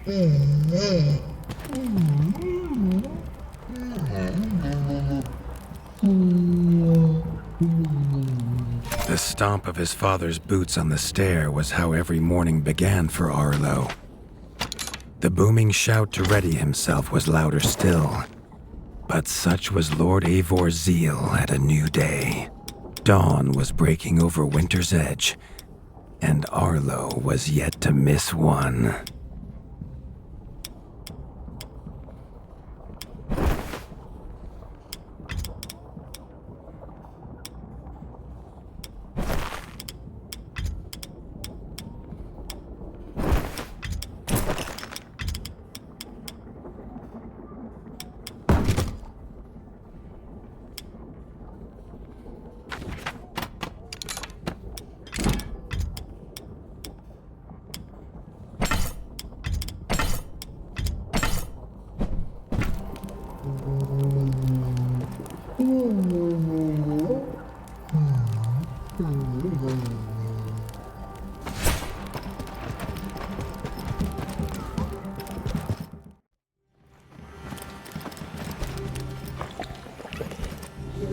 The stomp of his father's boots on the stair was how every morning began for Arlo. The booming shout to ready himself was louder still. But such was Lord Avor's zeal at a new day. Dawn was breaking over winter's edge, and Arlo was yet to miss one.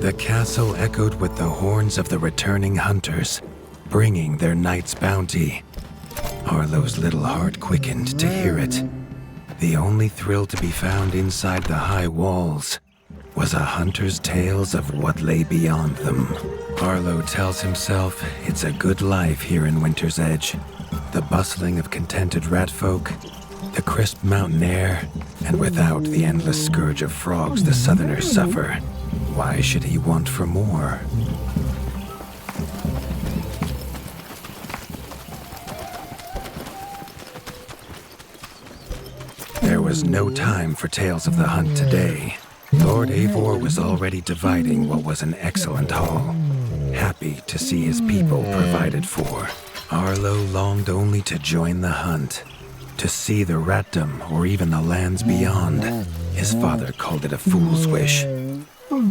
The castle echoed with the horns of the returning hunters, bringing their night's bounty. Arlo's little heart quickened to hear it. The only thrill to be found inside the high walls was a hunter's tales of what lay beyond them. Arlo tells himself it's a good life here in Winter's Edge. The bustling of contented ratfolk, the crisp mountain air, and without the endless scourge of frogs the southerners suffer. Why should he want for more? There was no time for tales of the hunt today. Lord Avor was already dividing what was an excellent haul, happy to see his people provided for. Arlo longed only to join the hunt, to see the ratdom or even the lands beyond. His father called it a fool's wish.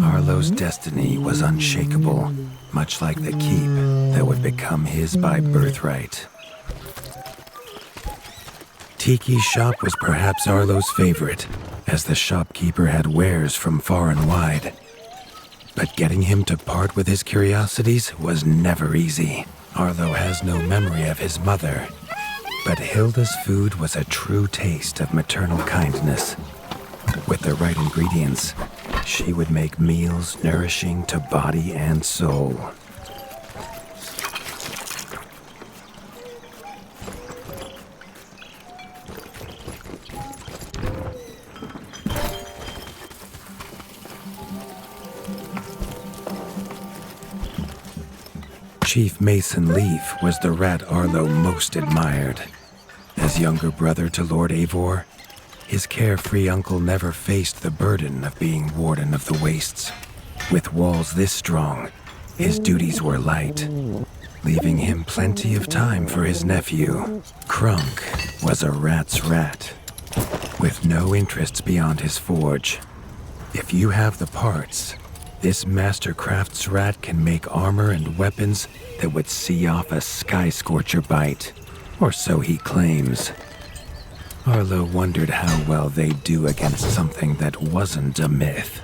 Arlo's destiny was unshakable, much like the keep that would become his by birthright. Tiki's shop was perhaps Arlo's favorite, as the shopkeeper had wares from far and wide. But getting him to part with his curiosities was never easy. Arlo has no memory of his mother, but Hilda's food was a true taste of maternal kindness. With the right ingredients, she would make meals nourishing to body and soul. Chief Mason Leaf was the rat Arlo most admired. As younger brother to Lord Avor, his carefree uncle never faced the burden of being warden of the wastes. With walls this strong, his duties were light, leaving him plenty of time for his nephew. Crunk was a rat's rat, with no interests beyond his forge. If you have the parts, this mastercraft's rat can make armor and weapons that would see off a sky scorcher bite, or so he claims. Arlo wondered how well they'd do against something that wasn't a myth.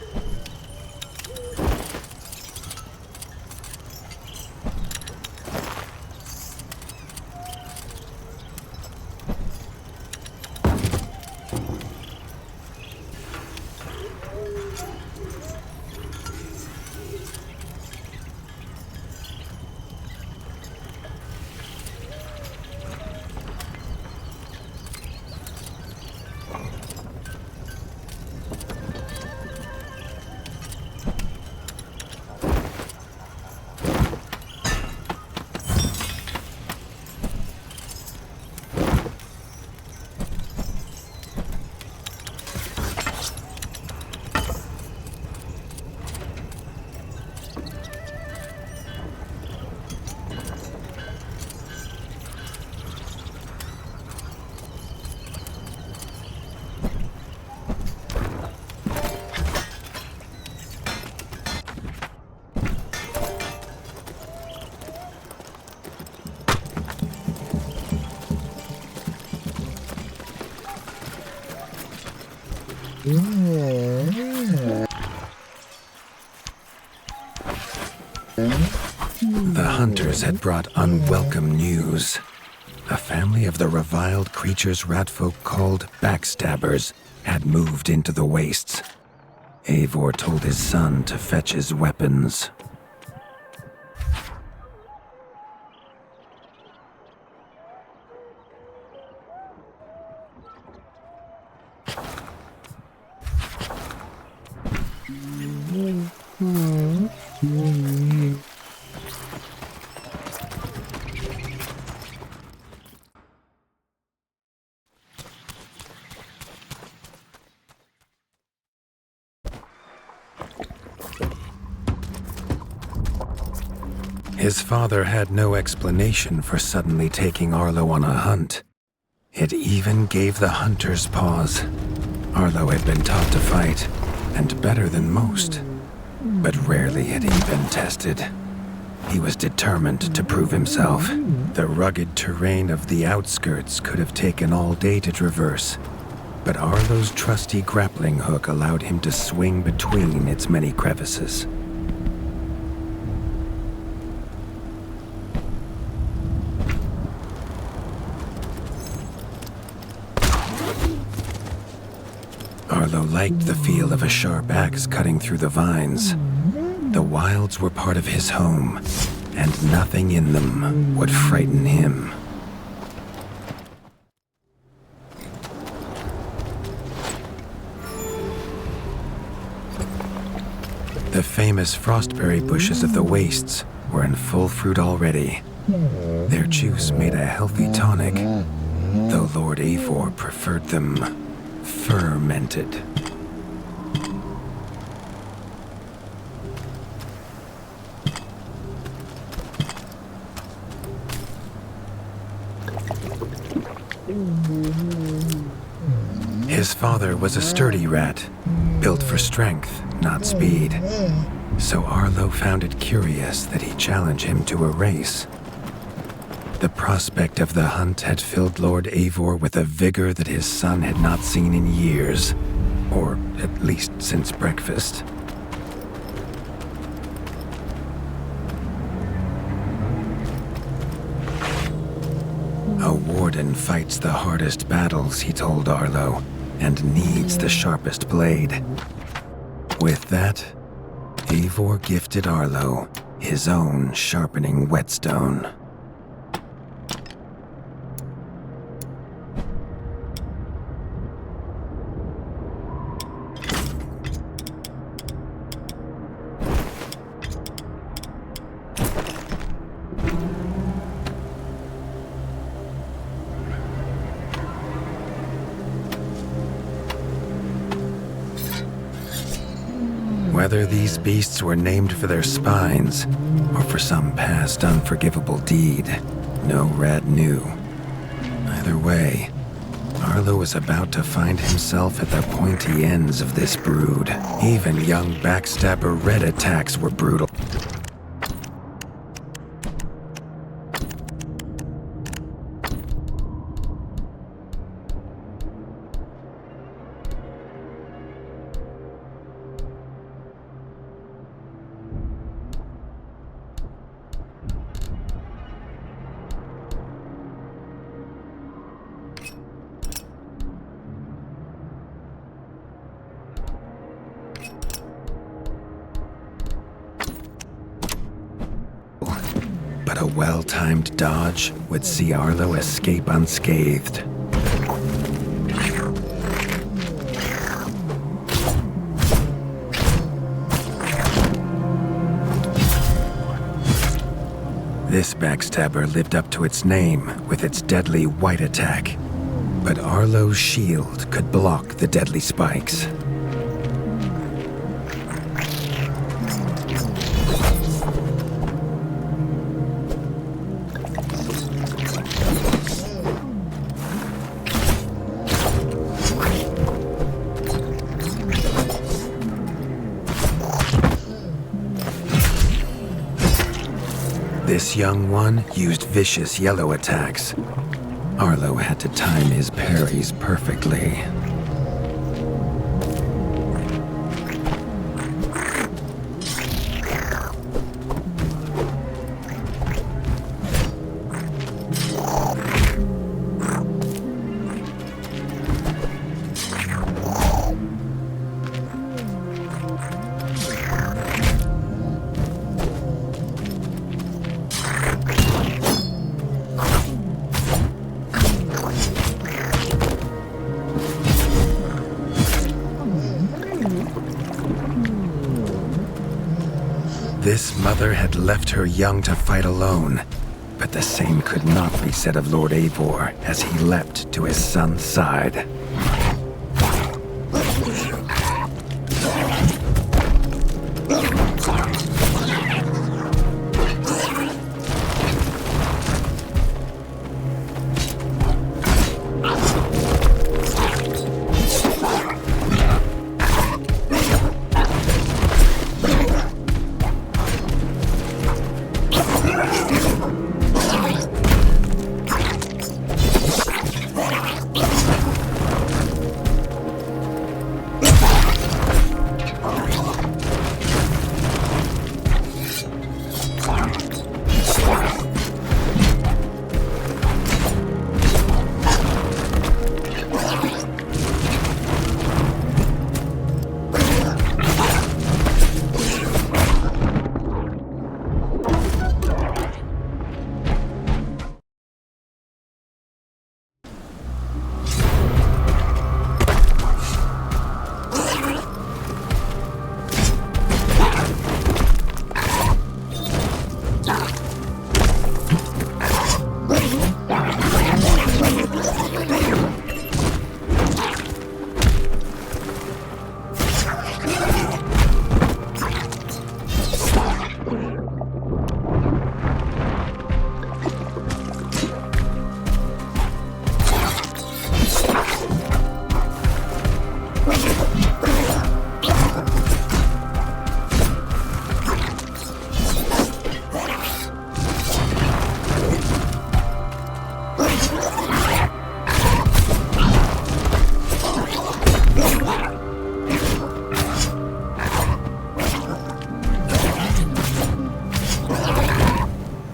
The hunters had brought unwelcome news. A family of the reviled creatures ratfolk called backstabbers had moved into the wastes. Eivor told his son to fetch his weapons. His father had no explanation for suddenly taking Arlo on a hunt. It even gave the hunters pause. Arlo had been taught to fight, and better than most, but rarely had he been tested. He was determined to prove himself. The rugged terrain of the outskirts could have taken all day to traverse, but Arlo's trusty grappling hook allowed him to swing between its many crevices. Arlo liked the feel of a sharp axe cutting through the vines. The wilds were part of his home, and nothing in them would frighten him. The famous frostberry bushes of the wastes were in full fruit already. Their juice made a healthy tonic, though Lord Eivor preferred them fermented. His father was a sturdy rat, built for strength, not speed. So Arlo found it curious that he challenged him to a race. The prospect of the hunt had filled Lord Eivor with a vigor that his son had not seen in years, or at least since breakfast. A warden fights the hardest battles, he told Arlo, and needs the sharpest blade. With that, Eivor gifted Arlo his own sharpening whetstone. Whether these beasts were named for their spines or for some past unforgivable deed, no rat knew. Either way, Arlo was about to find himself at the pointy ends of this brood. Even young backstabber red attacks were brutal. But a well-timed dodge would see Arlo escape unscathed. This backstabber lived up to its name with its deadly white attack, but Arlo's shield could block the deadly spikes. This young one used vicious yellow attacks. Arlo had to time his parries perfectly. This mother had left her young to fight alone, but the same could not be said of Lord Eivor as he leapt to his son's side.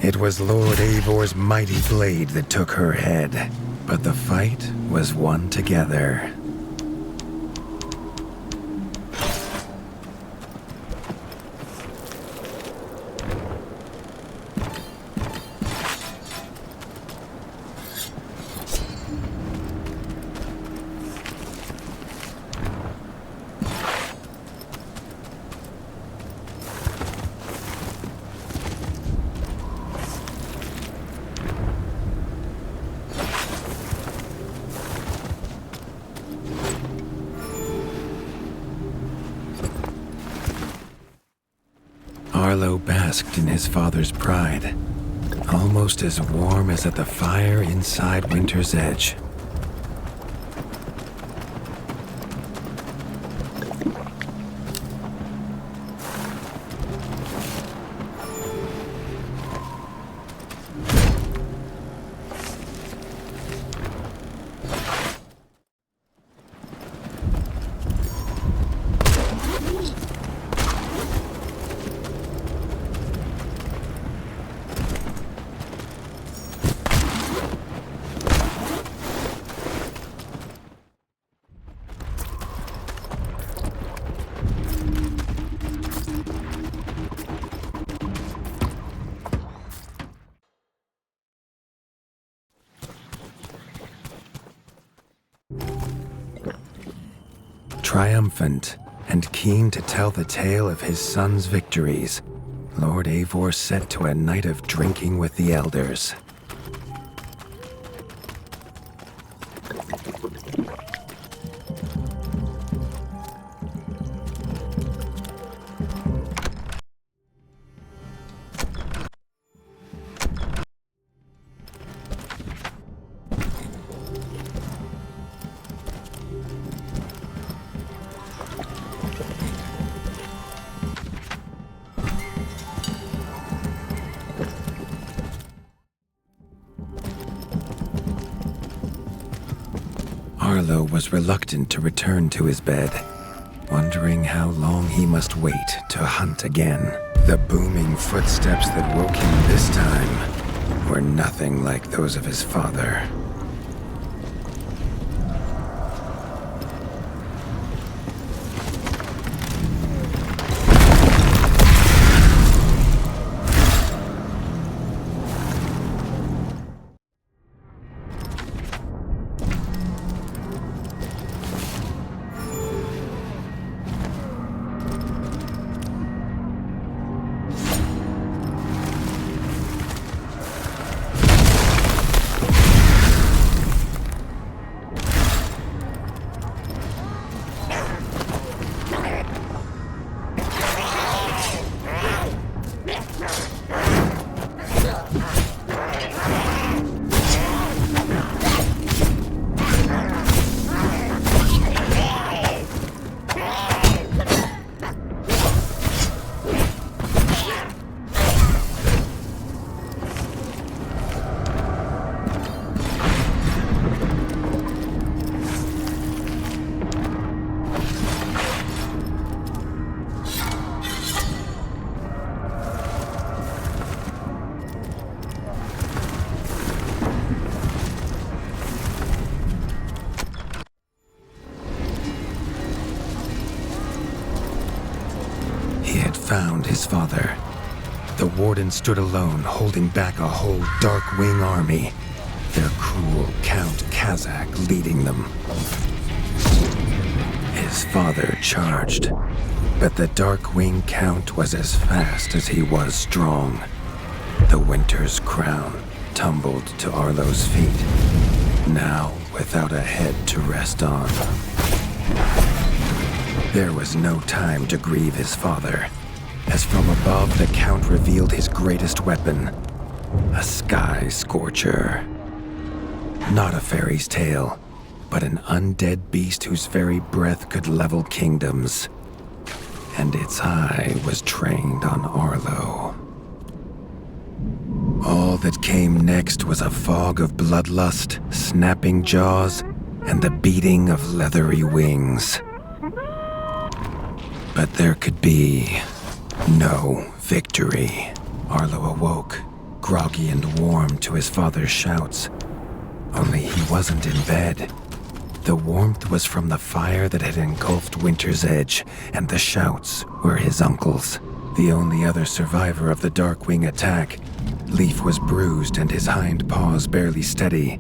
It was Lord Eivor's mighty blade that took her head, but the fight was won together. Arlo basked in his father's pride, almost as warm as at the fire inside Winter's Edge. Triumphant and keen to tell the tale of his son's victories, Lord Eivor set to a night of drinking with the elders. Arlo was reluctant to return to his bed, wondering how long he must wait to hunt again. The booming footsteps that woke him this time were nothing like those of his father. found his father. The warden stood alone, holding back a whole Darkwing army, their cruel Count Kazak leading them. His father charged, but the Darkwing Count was as fast as he was strong. The Winter's crown tumbled to Arlo's feet, now without a head to rest on. There was no time to grieve his father, as from above the Count revealed his greatest weapon, a sky scorcher. Not a fairy's tale, but an undead beast whose very breath could level kingdoms. And its eye was trained on Arlo. All that came next was a fog of bloodlust, snapping jaws, and the beating of leathery wings. But there could be no victory. Arlo awoke, groggy and warm to his father's shouts. Only he wasn't in bed. The warmth was from the fire that had engulfed Winter's Edge, and the shouts were his uncle's. The only other survivor of the Darkwing attack, Leaf was bruised and his hind paws barely steady.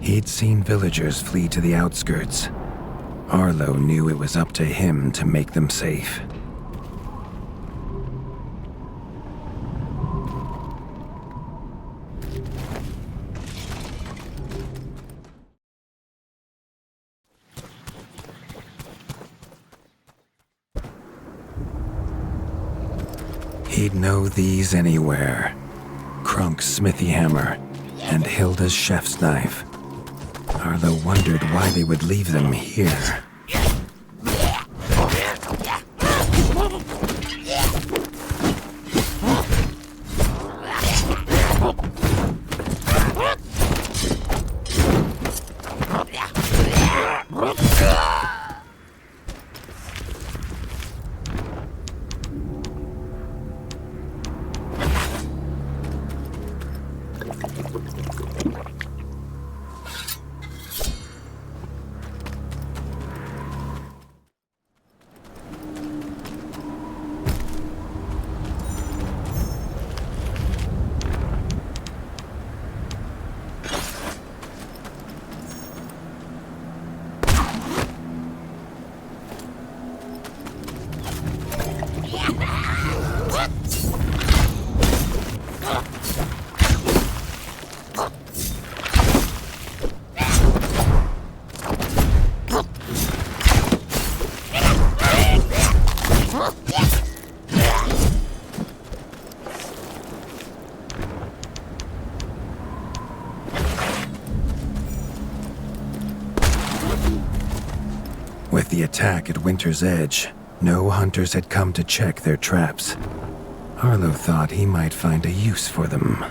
He'd seen villagers flee to the outskirts. Arlo knew it was up to him to make them safe. He'd know these anywhere. Krunk's smithy hammer and Hilda's chef's knife. Arlo wondered why they would leave them here. With the attack at Winter's Edge, no hunters had come to check their traps. Arlo thought he might find a use for them.